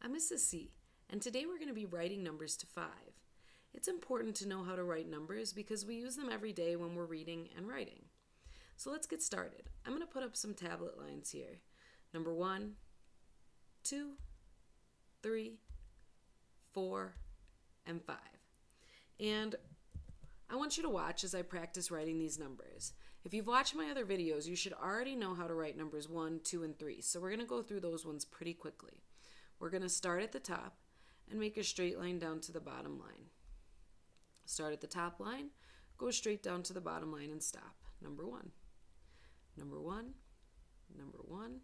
I'm Mrs. C, and today we're going to be writing numbers to 5. It's important to know how to write numbers because we use them every day when we're reading and writing. So let's get started. I'm going to put up some tablet lines here. Number 1, 2, 3, 4, and 5. And I want you to watch as I practice writing these numbers. If you've watched my other videos, you should already know how to write numbers 1, 2, and 3. So we're going to go through those ones pretty quickly. We're going to start at the top and make a straight line down to the bottom line. Start at the top line, go straight down to the bottom line and stop. Number 1. Number 1. Number 1.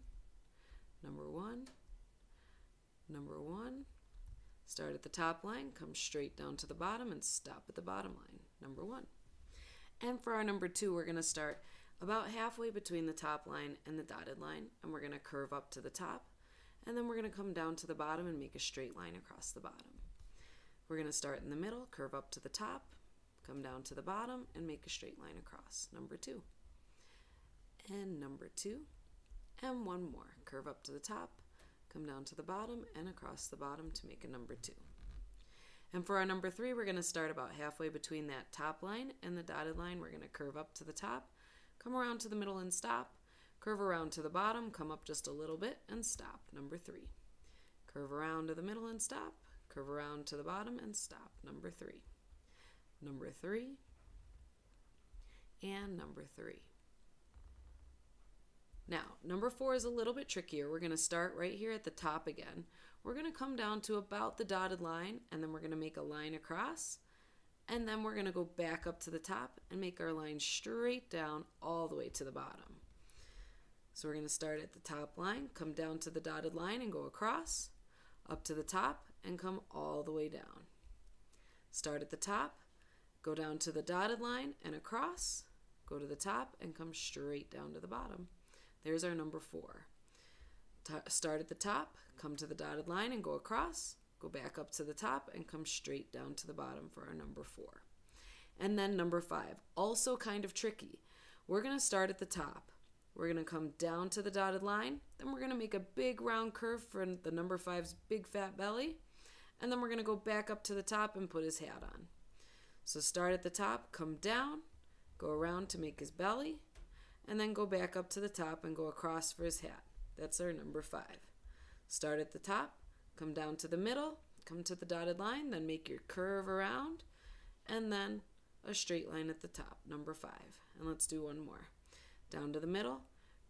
Number 1. Number 1. Start at the top line, come straight down to the bottom and stop at the bottom line. Number 1. And for our number 2, we're going to start about halfway between the top line and the dotted line, and we're going to curve up to the top, and then we're going to come down to the bottom and make a straight line across the bottom. We're going to start in the middle, curve up to the top, come down to the bottom, and make a straight line across. Number 2. And number 2. And one more. Curve up to the top, come down to the bottom, and across the bottom to make a number 2. And for our number 3, we're going to start about halfway between that top line and the dotted line. We're going to curve up to the top, come around to the middle and stop, curve around to the bottom, come up just a little bit, and stop. Number 3. Curve around to the middle and stop, curve around to the bottom and stop. Number 3. Number 3. And number 3. Now, number 4 is a little bit trickier. We're going to start right here at the top again. We're going to come down to about the dotted line, and then we're going to make a line across, and then we're going to go back up to the top and make our line straight down all the way to the bottom. So we're going to start at the top line, come down to the dotted line and go across, up to the top, and come all the way down. Start at the top, go down to the dotted line and across, go to the top, and come straight down to the bottom. There's our number 4. Start at the top, come to the dotted line and go across, go back up to the top, and come straight down to the bottom for our number 4. And then number 5, also kind of tricky. We're going to start at the top. We're going to come down to the dotted line, then we're going to make a big round curve for the number 5's big fat belly, and then we're going to go back up to the top and put his hat on. So start at the top, come down, go around to make his belly, and then go back up to the top and go across for his hat. That's our number 5. Start at the top, come down to the middle, come to the dotted line, then make your curve around, and then a straight line at the top, number 5. And let's do one more. Down to the middle,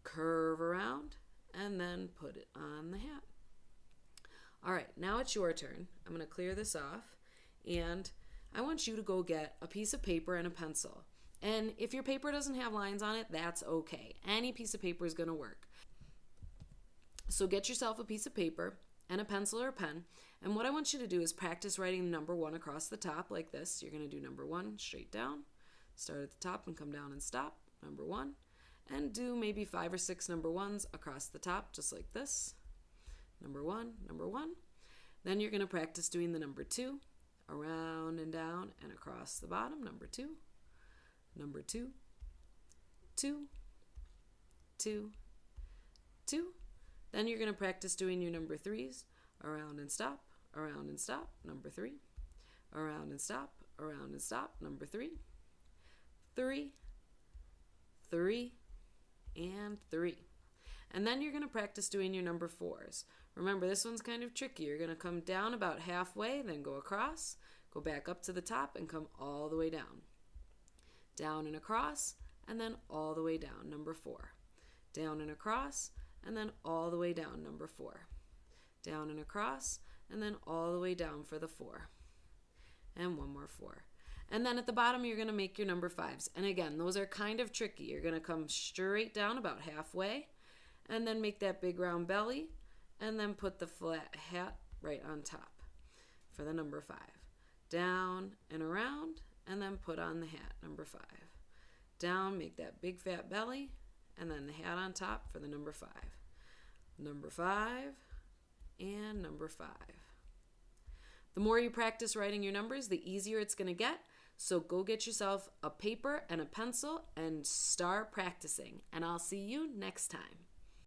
curve around, and then put it on the hat. All right, now it's your turn. I'm going to clear this off, and I want you to go get a piece of paper and a pencil. And if your paper doesn't have lines on it, that's okay. Any piece of paper is going to work. So get yourself a piece of paper and a pencil or a pen, and what I want you to do is practice writing number 1 across the top like this. You're going to do number 1 straight down, start at the top and come down and stop, number 1, and do maybe 5 or 6 number 1s across the top just like this. Number 1, number 1. Then you're going to practice doing the number 2, around and down and across the bottom, number 2, number 2, 2, 2, 2. Then you're going to practice doing your number 3s, around and stop, number 3, around and stop, number 3, 3, 3, and 3. And then you're going to practice doing your number 4s. Remember, this one's kind of tricky. You're going to come down about halfway, then go across, go back up to the top, and come all the way down. Down and across, and then all the way down, number 4. Down and across, and then all the way down, number 4. Down and across, and then all the way down for the 4. And one more 4. And then at the bottom, you're going to make your number 5s. And again, those are kind of tricky. You're going to come straight down about halfway, and then make that big round belly, and then put the flat hat right on top for the number 5. Down and around, and then put on the hat, number 5. Down, make that big fat belly, and then the hat on top for the number 5. Number 5, and number 5. The more you practice writing your numbers, the easier it's going to get. So go get yourself a paper and a pencil and start practicing. And I'll see you next time.